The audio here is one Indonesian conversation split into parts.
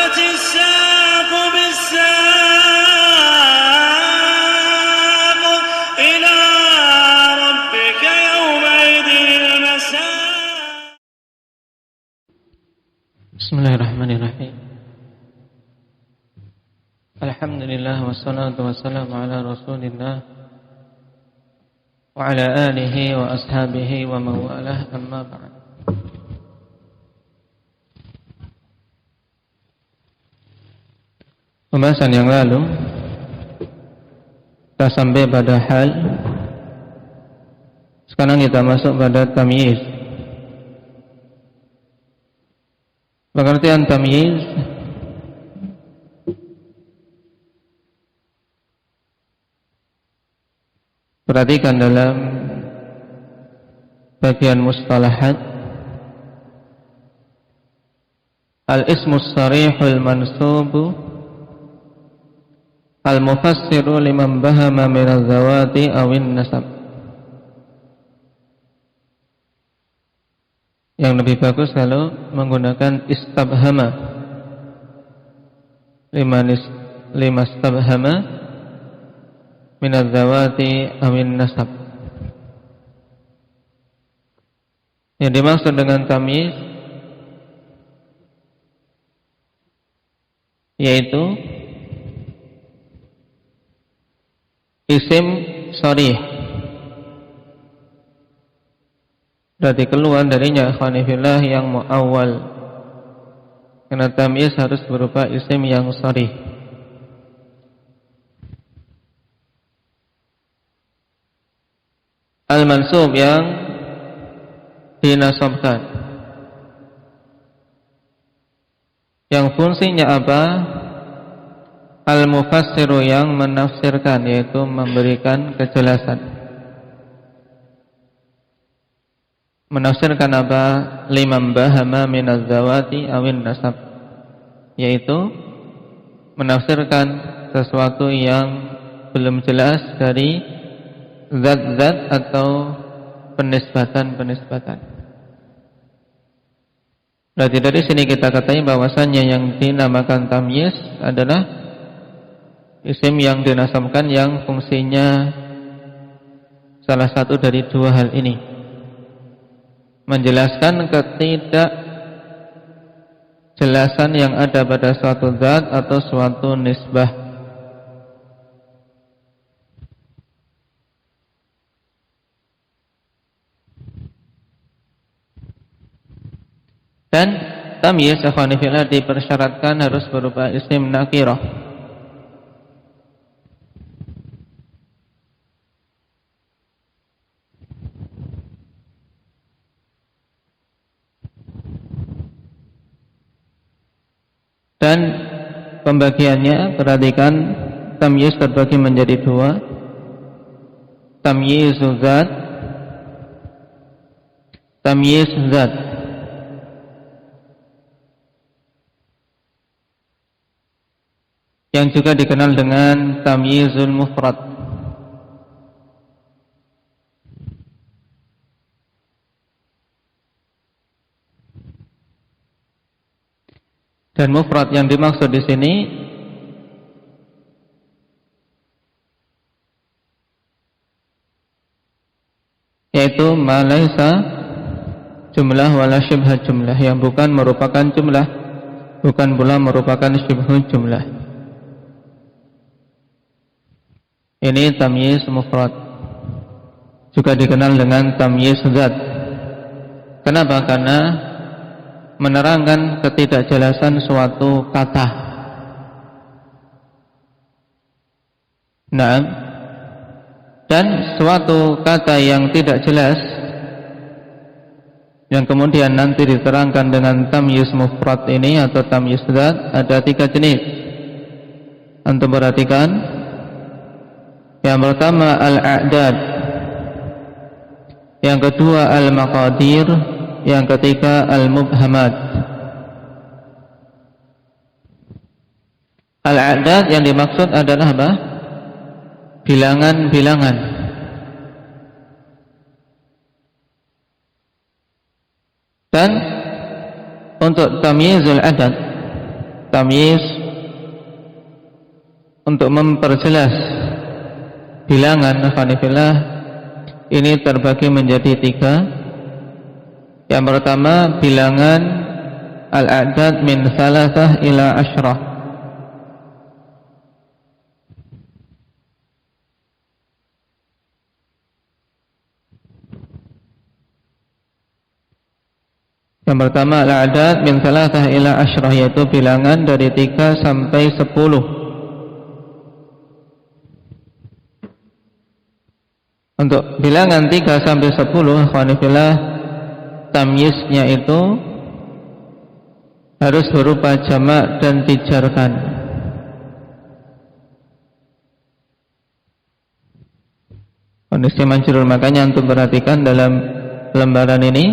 والتفت الساق بالساق إلى ربك يومئذ المساق. بسم الله الرحمن الرحيم. الحمد لله والصلاة والسلام على رسول الله وعلى آله وأصحابه ومن والاه, أما بعد. Pembahasan yang lalu kita sampai pada hal. Sekarang kita masuk pada tamyiz. Pengertian tamyiz perhatikan dalam bagian mustalahat. Al-ismus sarihul mansubu al-mufassiru liman bahama minaz zawati awin nasab. Yang lebih bagus kalau menggunakan istabhama, lima istabhama minaz zawati awin nasab. Yang dimaksud dengan tamyiz yaitu isim sharih, berarti keluar darinya ikhwanifillah yang muawwal, karena tamyiz harus berupa isim yang sharih. Al-mansub yang dinasabkan, yang fungsinya apa? Al-mufassiru yang menafsirkan, yaitu memberikan kejelasan. Menafsirkan apa? Liman bahama minaz zawati awin nasab, yaitu menafsirkan sesuatu yang belum jelas dari zat-zat atau penisbatan-penisbatan. Berarti dari sini kita katakan bahwasannya yang dinamakan tamyiz adalah isim yang dinasabkan yang fungsinya salah satu dari dua hal ini, menjelaskan ketidakjelasan yang ada pada suatu zat atau suatu nisbah. Dan tamyiz ikhwanifillah dipersyaratkan harus berupa isim nakirah. Dan pembagiannya, perhatikan, tamyiz terbagi menjadi dua. Tamyiz zat, tamyiz zat. Yang juga dikenal dengan tamyizul mufrad. Dan mufrad yang dimaksud di sini yaitu ma laisa jumlah wala syibha jumlah, yang bukan merupakan jumlah, bukan pula merupakan syibhu jumlah. Ini tamyiz mufrad, juga dikenal dengan tamyiz zat. Kenapa? Karena menerangkan ketidakjelasan suatu kata. Nah, dan suatu kata yang tidak jelas yang kemudian nanti diterangkan dengan tamyiz mufrad ini atau tamyiz zat, ada tiga jenis. Antum perhatikan. Yang pertama al-a'dad, yang kedua al-maqadir, yang ketiga al-mubhamat. Al-a'dad yang dimaksud adalah apa? Bilangan-bilangan. Dan untuk tamyizul adad, tamyiz untuk memperjelas bilangan Hanifillah ini terbagi menjadi 3. Yang pertama bilangan al-a'dad min 3 ila 10. Yang pertama al-a'dad min 3 ila 10, yaitu bilangan dari 3 sampai 10. Untuk bilangan 3 sampai 10, Hanifillah, tamyiznya itu harus berupa jamak dan dijarkan. Kondisi majrur, makanya antum perhatikan dalam lembaran ini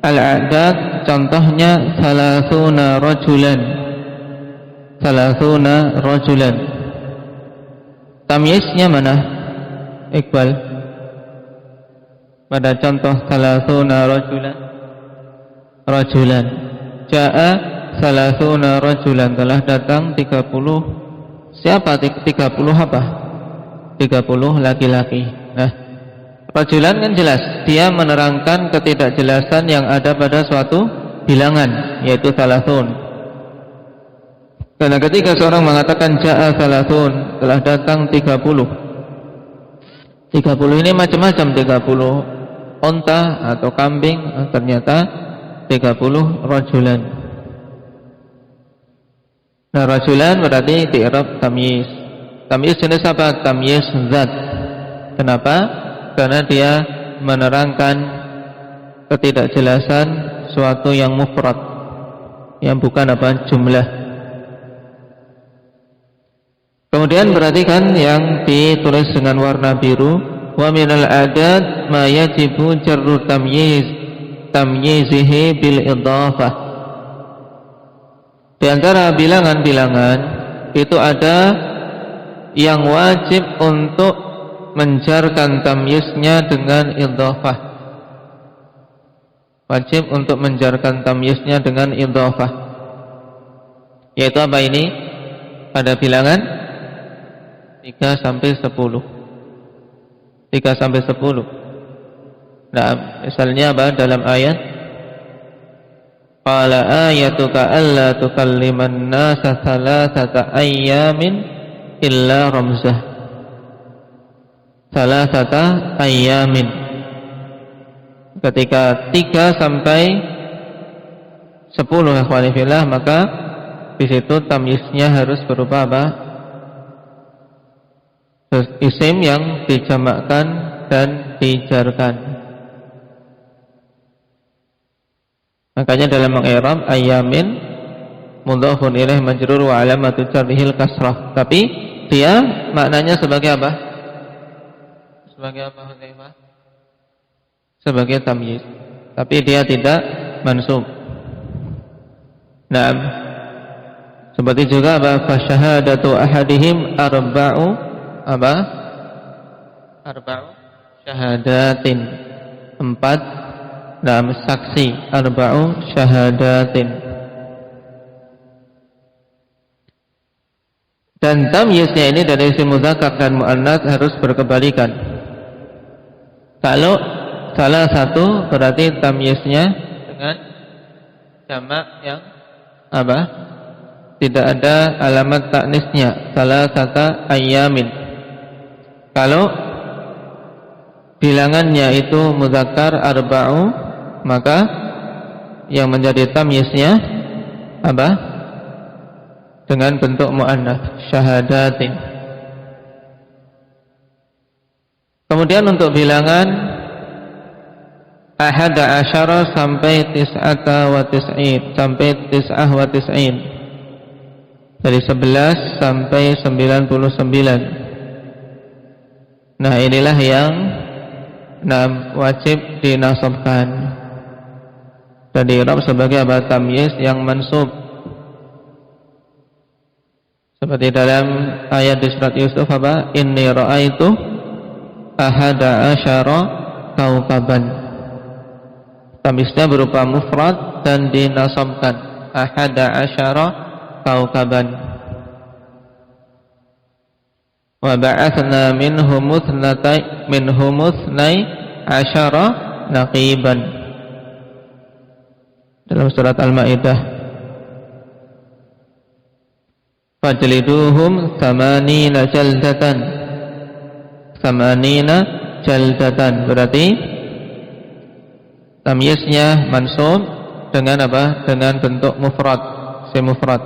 al-a'dad contohnya 30 rajulan. 30 rajulan. Tamyiznya mana? Iqbal, pada contoh 30 rajulan. Ja'a 30 rajulan, telah datang 30. Siapa 30 apa? 30 laki-laki. Nah, rajulan kan jelas, dia menerangkan ketidakjelasan yang ada pada suatu bilangan, yaitu 30. Karena ketika seorang mengatakan ja'a 30, telah datang 30. 30 ini macam-macam, 30 onta atau kambing, ternyata 30 rajulan. Nah, rajulan berarti di i'rab tamyiz. Tamyiz jenis apa? Tamyiz zat. Kenapa? Karena dia menerangkan ketidakjelasan suatu yang mufrad, yang bukan apa? Jumlah. Kemudian perhatikan yang ditulis dengan warna biru, wa minal a'dad ma yajibu jarru tamyizihi bil idhafah. Di antara bilangan-bilangan itu ada yang wajib untuk menjarkan tamyiznya dengan idhafah. Wajib untuk menjarkan tamyiznya dengan idhafah. Yaitu apa ini? Pada bilangan 3 sampai 10. 3 sampai 10. Nah, misalnya apa dalam ayat? Qala ayatuka alla tukalliman nasa 3 ayyamin illa ramzah. 3 ayyamin. Ketika 3 sampai 10 ikhwani fillah, maka di situ tamyiznya harus berupa apa? Isim yang dijamakkan dan dijarkan. Makanya dalam mengi'rab ayyamin mudhafun ilaih majrur wa alamatu jarrihil kasrah. Tapi dia maknanya sebagai apa? Sebagai apa Huzaifah? Sebagai tamyiz. Tapi dia tidak mansub. Naam. Seperti juga apa? Fa syahadatu ahadihim arba'u apa? Arba'u syahadatin, 4 dalam saksi, arba'u syahadatin. Dan tamyiznya ini dari isim muzakkar dan muannats harus berkebalikan. Kalau salah satu berarti tamyiznya dengan jamak yang apa? Tidak ada alamat ta'nisnya, salah satu ayyamin. Kalau bilangannya itu muzakkar arba'u, maka yang menjadi tamyiznya apa? Dengan bentuk muannats, syahadatin. Kemudian untuk bilangan ahada asyara sampai tis'ata wa tis'in, sampai tis'ah wa tis'in, dari 11 sampai 99. Nah, inilah yang wajib dinasabkan dan di'rab sebagai apa? Tamyiz yang mansub. Seperti dalam ayat di surat Yusuf apa? Inni ra'aitu ahada asyara kaukaban. Tamyiznya berupa mufrad dan dinasabkan. Ahada asyara kaukaban. Wa ba'atsna minhum ithnai asyara naqiban. Dalam surat Al-Maidah. Fajliduhum thamanina jaldatan. Berarti tamyiznya mansub dengan apa? Dengan bentuk mufrad, isim mufrad.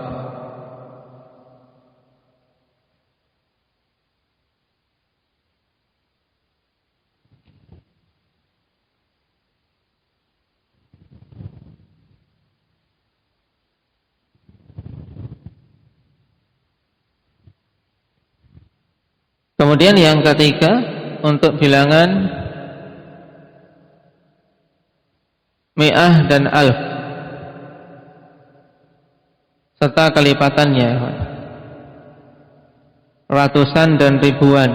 Kemudian yang ketiga, untuk bilangan mi'ah dan alf serta kelipatannya, ratusan dan ribuan.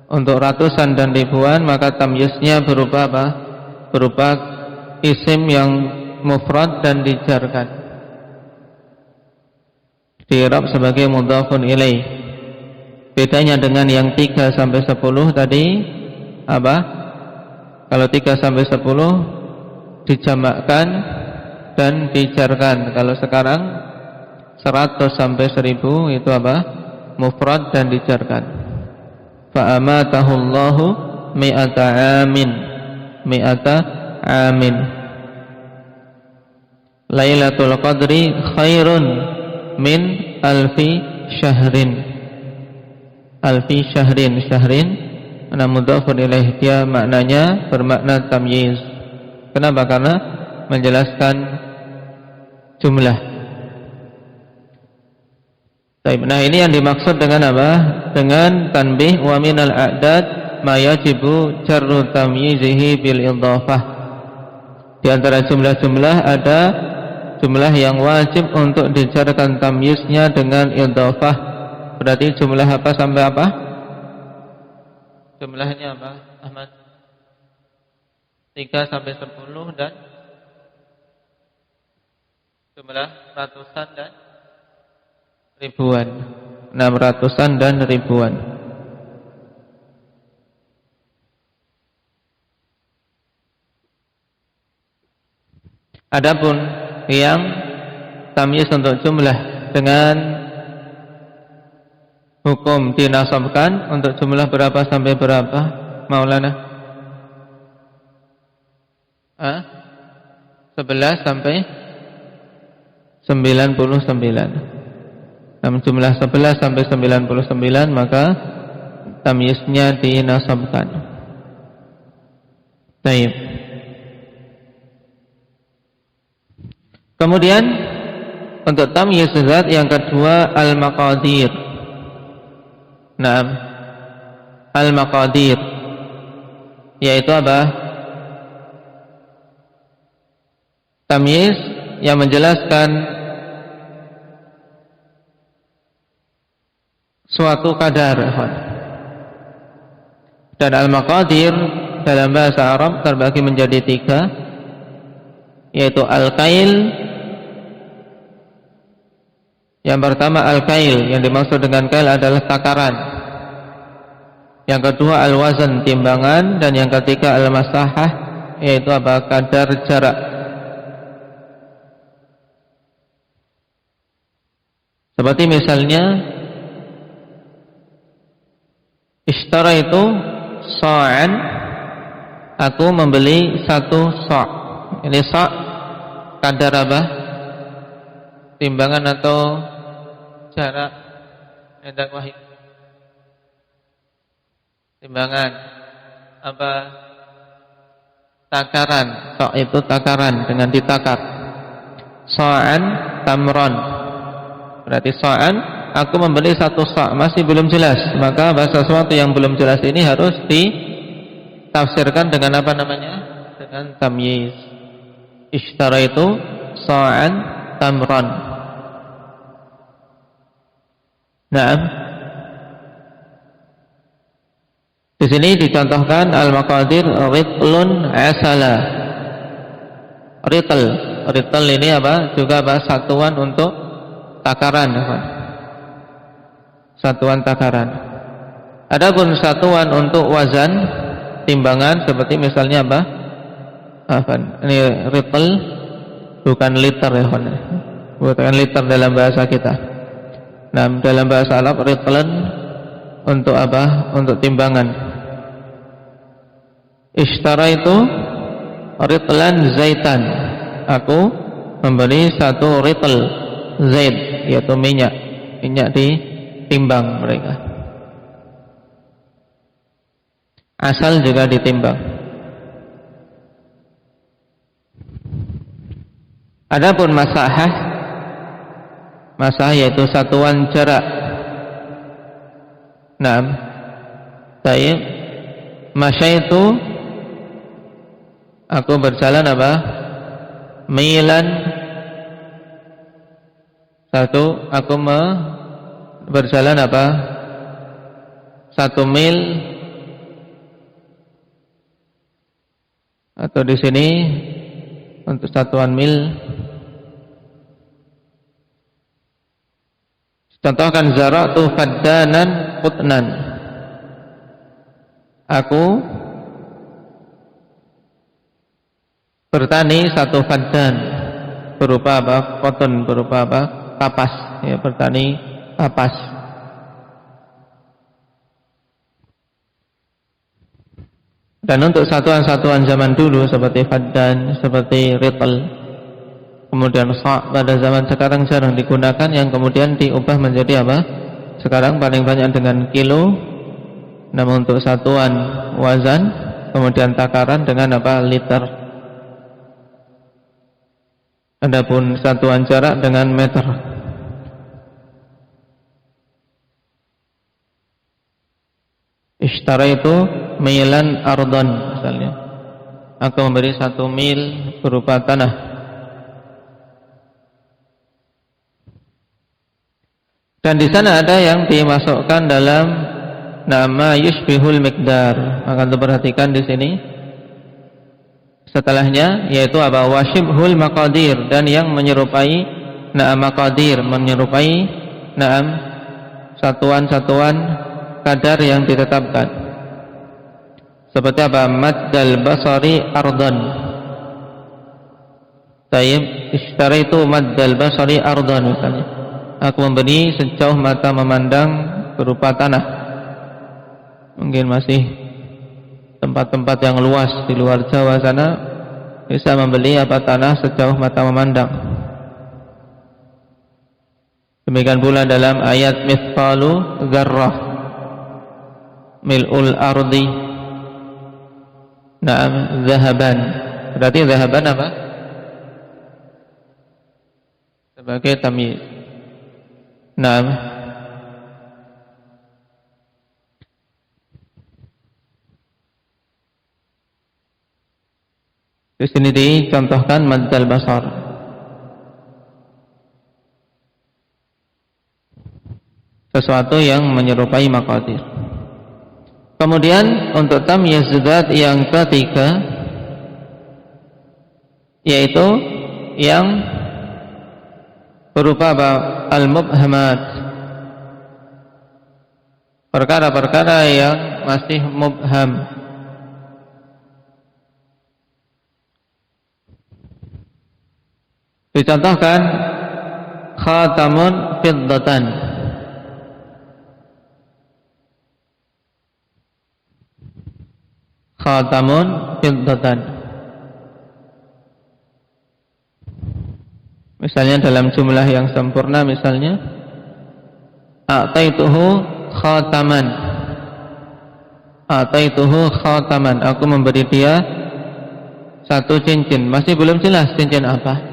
Untuk ratusan dan ribuan maka tamyiznya berupa apa? Berupa isim yang mufrad dan dijarkan, di'rab sebagai mudhafun ilaih. Bedanya dengan yang 3 sampai 10 tadi apa? Kalau 3 sampai 10 dijamakkan dan dijarkan. Kalau sekarang 100 sampai 1000 itu apa? Mufrad dan dijarkan. Fa amatahullahu mi'ata amin. Lailatul qadri khairun min alfi syahrin. Alfi syahrin, mudhafun ilaih, dia maknanya bermakna tamyiz. Kenapa? Karena menjelaskan jumlah. Baik, nah ini yang dimaksud dengan apa? Dengan tanbih wa minal a'dad ma yajibu jarru tamyizihi bil idhafah. Di antara jumlah-jumlah ada jumlah yang wajib untuk dijarkan tamyiznya dengan idhafah. Berarti jumlah apa sampai apa? Jumlahnya apa, Ahmad? 3 sampai 10 dan jumlah ratusan dan ribuan. 600-an dan ribuan. Adapun yang tamyiz untuk jumlah dengan hukum dinasabkan untuk jumlah berapa sampai berapa, Maulana? 11 sampai 99. Dalam jumlah 11 sampai 99 maka tamyiznya dinasabkan. Baik. Kemudian untuk tamyiz zat yang kedua al-maqadir. Naam, al-maqadir yaitu apa? Tamyiz yang menjelaskan suatu kadar. Dan al-maqadir dalam bahasa Arab terbagi menjadi 3, yaitu al-kail. Yang pertama al-kail, yang dimaksud dengan kail adalah takaran. Yang kedua al-wazan, timbangan. Dan yang ketiga al-masahah, yaitu apa? Kadar jarak. Seperti misalnya ishtara itu sa'an, aku membeli 1 sa'. Ini sa' kadar apa? Timbangan atau jarak? Hendak wahid. Timbangan apa? Takaran. Sa' itu takaran, dengan ditakar. Sa'an tamron. Berarti sa'an, aku membeli 1 sa'. Masih belum jelas. Maka bahasa sesuatu yang belum jelas ini harus ditafsirkan dengan apa namanya? Dengan tamyiz. Ishtara itu sa'an tamron. Naam. Di sini dicontohkan al-maqadir ritlun asala. Ritl ini apa? Juga apa? Satuan untuk takaran, satuan takaran. Adapun satuan untuk wazan, timbangan, seperti misalnya apa? Ini ritl, bukan liter ya, bukan liter dalam bahasa kita. Nah, dalam bahasa Arab ritlan untuk apa? Untuk timbangan. Ishtara itu ritlan zaitan. Aku membeli satu ritl zait, yaitu minyak ditimbang mereka. Asal juga ditimbang. Adapun masahah yaitu satuan jarak. Naam. Baik. Masyaitu, aku berjalan apa? Milan. Satu, aku berjalan apa? 1 mil. Atau di sini untuk satuan mil. Contohkan zara'tu faddanan qutnan. Aku bertani satu faddan, berupa apa? Cotton, berupa apa? Kapas, ya, bertani kapas. Dan untuk satuan-satuan zaman dulu seperti faddan, seperti ritl, kemudian sa' pada zaman sekarang jarang digunakan, yang kemudian diubah menjadi apa? Sekarang paling banyak dengan kilo. Namun untuk satuan wazan, kemudian takaran dengan apa? Liter. Adapun satuan jarak dengan meter. Ishtara itu milan ardon misalnya. Aku memberi 1 mil berupa tanah. Dan di sana ada yang dimasukkan dalam nama yushbihul miqdar. Akan diperhatikan di sini. Setelahnya yaitu apa? Washibhul maqadir, dan yang menyerupai na'am maqadir, menyerupai na'am satuan-satuan kadar yang ditetapkan. Seperti apa? Maddal basari ardon. Tayyib, ishtaraitu maddal basari ardon misalnya. Aku membeli sejauh mata memandang berupa tanah. Mungkin masih tempat-tempat yang luas di luar Jawa sana bisa membeli apa? Tanah sejauh mata memandang. Demikian pula dalam ayat mithqalu dzarrah mil'ul ardi na'am zahaban. Berarti zahaban apa? Sebagai tamyiz. Na'am. Di sini dicontohkan maddal basar. Sesuatu yang menyerupai maqadir. Kemudian untuk tamyiz zat yang ketiga, yaitu yang berupa al-mubhamat, perkara-perkara yang masih mubham. Dicontohkan khatamun fiddatan. Khatamun fiddatan. Misalnya dalam jumlah yang sempurna, misalnya a'taituhu khataman. A'taituhu khataman. Aku memberi dia satu cincin. Masih belum jelas cincin apa.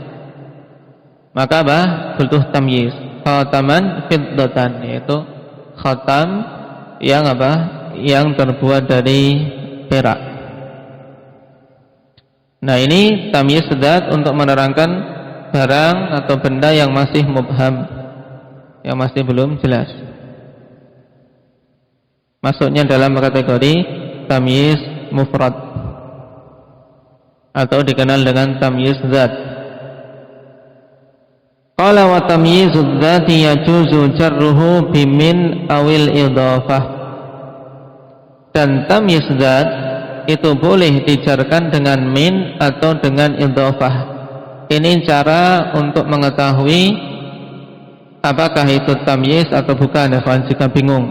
Maka apa? Butuh tamyiz. Khataman fiddatan, yaitu khatam yang apa? Yang terbuat dari perak. Nah, ini tamyiz zat untuk menerangkan barang atau benda yang masih mubham, yang masih belum jelas. Masuknya dalam kategori tamyiz mufrad atau dikenal dengan tamyiz zat. Qala wa tamyizud dzati yajuzu jarruhu bimin awil idhafah. Dan tamyiz dzat itu boleh dijarkan dengan min atau dengan idhafah. Ini cara untuk mengetahui apakah itu tamyiz atau bukan, jika bingung.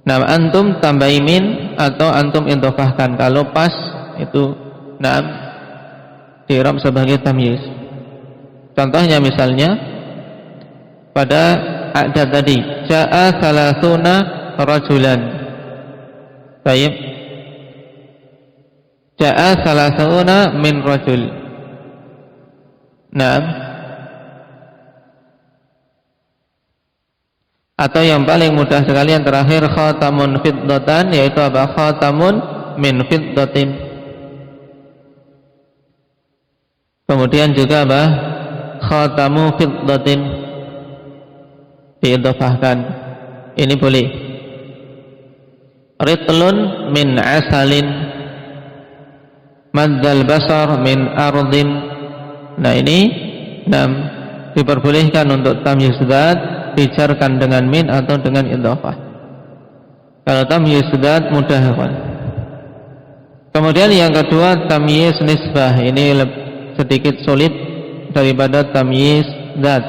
Nah, antum tambahi min atau antum idhafahkan. Kalau pas itu di i'rab sebagai tamyiz. Contohnya misalnya pada ada tadi jaa salasuna rajulan. Baik. Jaa salasuna min rajul. Naam. Atau yang paling mudah sekali yang terakhir khatamun fiddatan, yaitu apa? Khatamun min fiddatin. Kemudian juga apa? Khatamu fiddatin, diidhafahkan. Ini boleh. Ritlun min asalin, maddal basar min ardin. Nah ini diperbolehkan untuk tamyiz dzat dijarkan dengan min atau dengan idhafah. Kalau tamyiz dzat mudah, kan? Kemudian yang kedua tamyiz nisbah. Ini sedikit sulit daripada tamyiz dzat.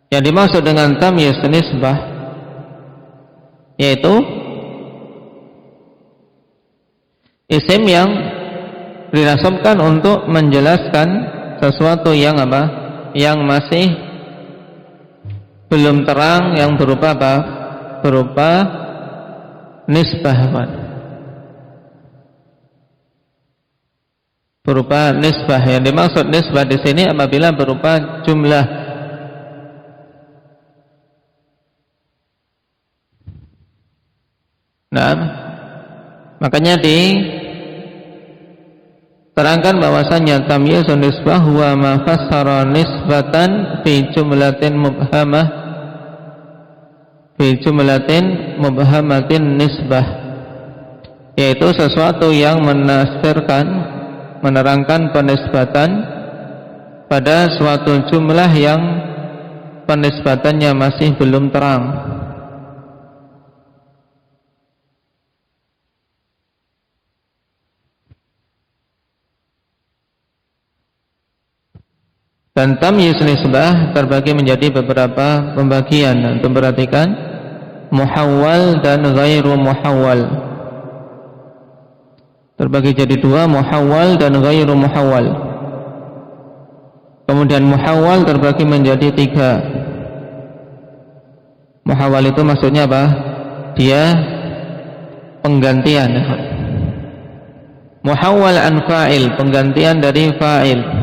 Yang dimaksud dengan tamyiz nisbah yaitu isim yang dinasabkan untuk menjelaskan sesuatu yang apa? Yang masih belum terang, yang berupa apa? Berupa nisbah, kan? Berupa nisbah. Yang dimaksud nisbah di sini apabila berupa jumlah. Nah, makanya diterangkan bahwasanya tamyizun nisbah huwa ma fassara nisbatan fi jumlatin mubhamah, fi jumlatin mubhamatin nisbah, yaitu sesuatu yang menafsirkan, menerangkan penisbatan pada suatu jumlah yang penisbatannya masih belum terang. Dan tamyiz nisbah terbagi menjadi beberapa pembagian. Untuk perhatikan muhawwal dan ghairu muhawwal. Terbagi jadi dua, muhawwal dan ghairu muhawwal. Kemudian muhawwal terbagi menjadi tiga. Muhawwal itu maksudnya apa? Dia penggantian. Muhawwal an fa'il, penggantian dari fa'il.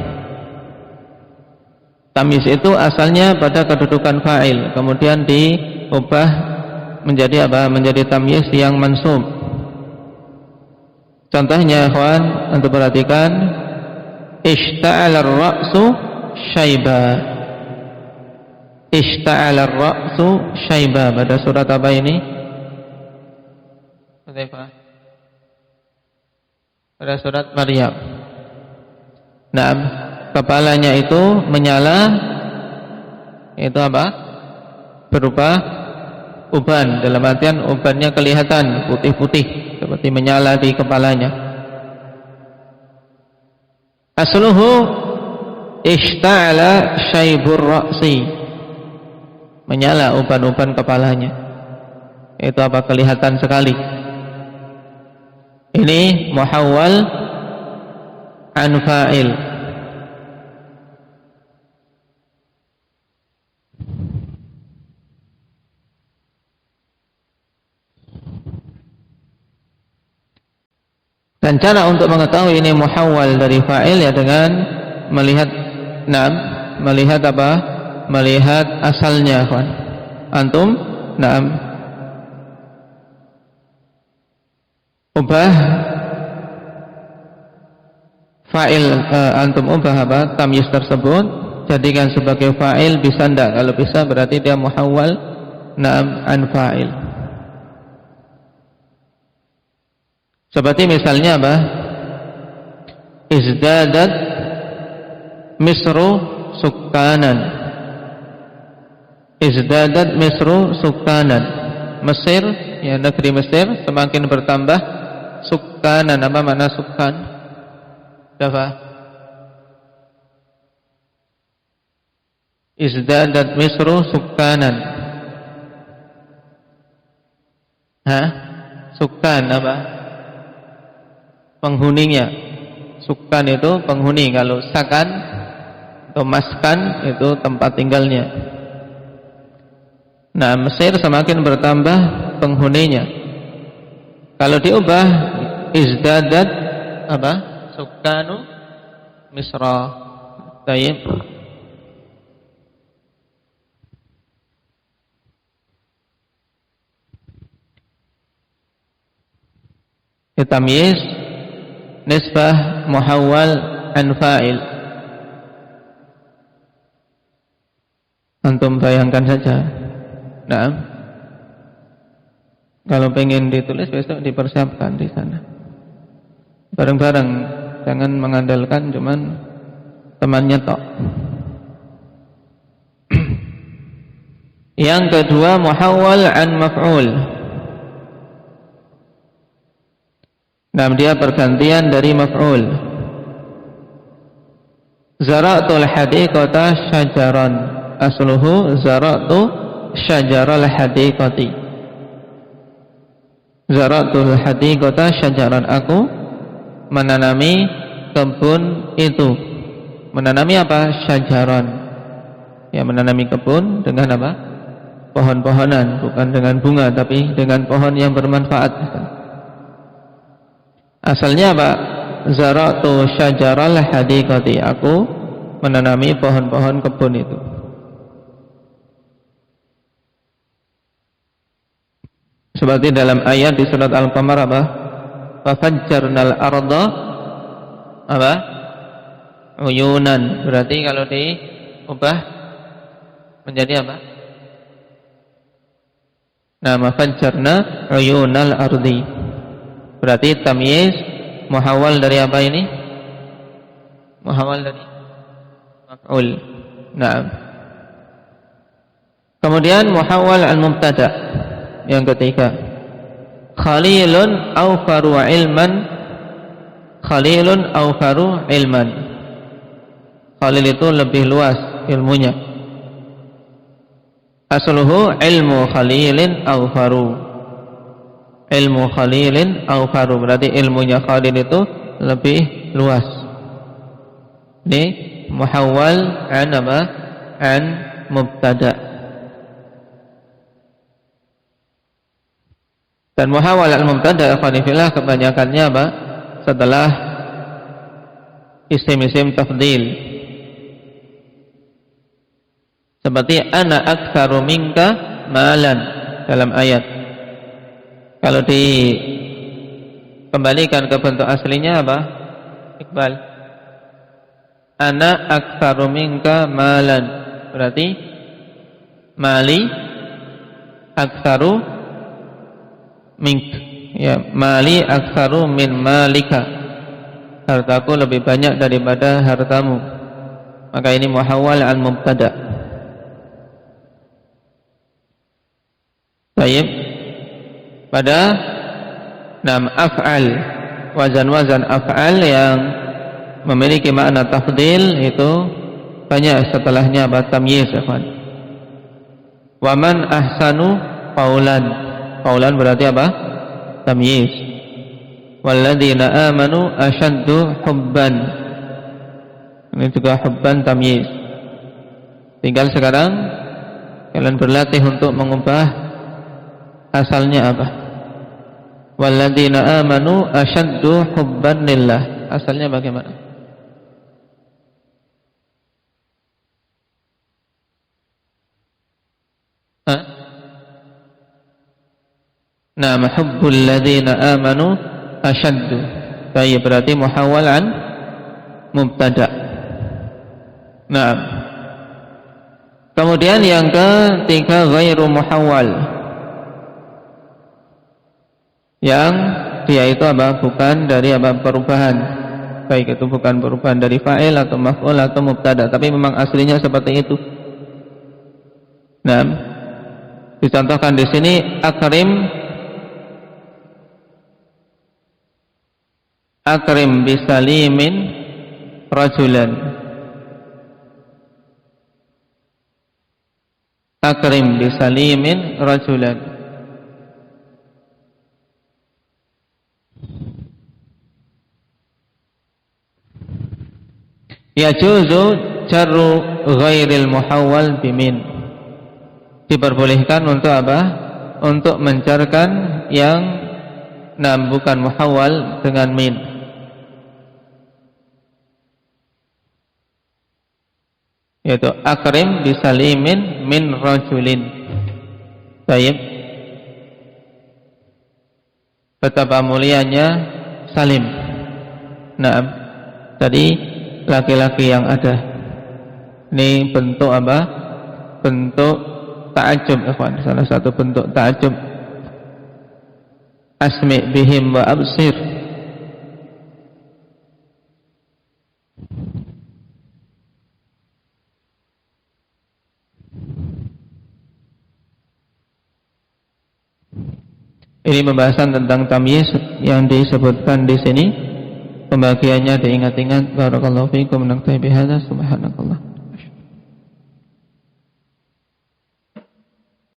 Tamyiz itu asalnya pada kedudukan fa'il, kemudian diubah menjadi apa? Menjadi tamyiz yang mansub. Contohnya, ikhwan, untuk perhatikan ishta'ala ar-ra'su syaiba. Ishta'ala ar-ra'su syaiba. Pada surat apa ini? Pada surat Maryam. Naam, kepalanya itu menyala, itu apa? Berupa uban, dalam artian ubannya kelihatan putih-putih seperti menyala di kepalanya. Asluhu ishta'ala syaibur ra'si, menyala uban-uban kepalanya. Itu apa? Kelihatan sekali. Ini muhawwal an fa'il. Dan cara untuk mengetahui ini muhawwal dari fa'il ya dengan melihat melihat apa? Melihat asalnya, kawan. Antum ubah fa'il, antum ubah apa? Tamyiz tersebut jadikan sebagai fa'il, bisa enggak? Kalau bisa berarti dia muhawwal an fa'il. Seperti misalnya apa? Izdadat Misru sukkanan. Izdadat Misru sukkanan. Mesir, ya negeri Mesir semakin bertambah sukkanan. Apa makna sukkan? Dafa. Izdadat Misru sukkanan. Sukkan apa? Penghuninya. Sukkan itu penghuni. Kalau sakan atau maskan itu tempat tinggalnya. Nah, Mesir semakin bertambah penghuninya. Kalau diubah izdadat apa? Sukkanu Misra. Baik. Tamyiz nisbah muhawwal an fa'il. Antum bayangkan saja. Nah, kalau pengen ditulis besok dipersiapkan di sana. Bareng-bareng, jangan mengandalkan cuman temannya tok. Yang kedua muhawwal an maf'ul. Nah, dia pergantian dari maf'ul. Zara'tul hadiqata syajaran. Asluhu zara'tu syajaral hadiqati. Zara'tul hadiqata syajaran. Aku menanami kebun itu. Menanami apa? Syajaran. Ya, menanami kebun dengan apa? Pohon-pohonan, bukan dengan bunga, tapi dengan pohon yang bermanfaat. Asalnya apa? Zara'tu syajaral hadiqati. Aku menanami pohon-pohon kebun itu. Seperti dalam ayat di surat Al-Qamar apa? Fafajjarnal arda apa? Uyunan. Berarti kalau diubah menjadi apa? Nah, fafajjarna uyunal ardi. Berarti tamyiz muhawwal dari apa ini? Muhawwal dari maf'ul. Naam. Kemudian muhawwal al-mubtada. Yang ketiga, khalilun awfaru ilman. Khalilun awfaru ilman. Khalil itu lebih luas ilmunya. Asluhu ilmu khalilin awfaru. Ilmu khalilin awfaru. Berarti ilmunya Khalil itu lebih luas. Ini muhawwal an apa? An mubtada. Dan muhawwal al-mubtada ikhwanifillah kebanyakannya apa? Setelah isim-isim tafdil. Seperti ana aktsaru minka malan dalam ayat. Kalau dikembalikan ke bentuk aslinya apa? Iqbal. Ana aktsaru minka malan. Berarti mali aktsaru mink, ya, mali aktsaru min malika. Hartaku lebih banyak daripada hartamu. Maka ini muhawwal an mubtada. Baik. Pada nam af'al, wazan-wazan af'al yang memiliki makna tafdil itu banyak setelahnya tamyiz, ikhwan. Wa man ahsanu qaulan. Qaulan berarti apa? Tamyiz. Walladzina amanu asyaddu hubban. Ini juga hubban tamyiz. Tinggal sekarang kalian berlatih untuk mengubah asalnya apa? Walladzina amanu asyaddu hubban lillah. Asalnya bagaimana? Nama hubbul ladzina amanu asyaddu. Baik, berarti muhawwal an mubtada. Nah, kemudian yang ketiga ghairu muhawwal. Yang dia itu apa? Bukan dari apa? Perubahan. baik itu bukan perubahan dari fa'il atau maf'ul atau mubtada, tapi memang aslinya seperti itu. Nah, dicontohkan di sini akrim bisalimin rajulan. Akrim bisalimin rajulan. Yajuzu jarru ghairil muhawwal bimin. Diperbolehkan untuk apa? Untuk menjarkan yang bukan muhawwal dengan min. Yaitu akrim bisalimin min rajulin. Baik. Betapa mulianya Salim. Nah, tadi laki-laki yang ada. Ini bentuk apa? Bentuk ta'ajub, ikhwan. Salah satu bentuk ta'ajub. Asmi' bihim wa absir. Ini pembahasan tentang tamyiz yang disebutkan di sini. Pembagiannya diingat-ingat. Barakallahu fiikum. Naktafi bihadza. Subhanakallah.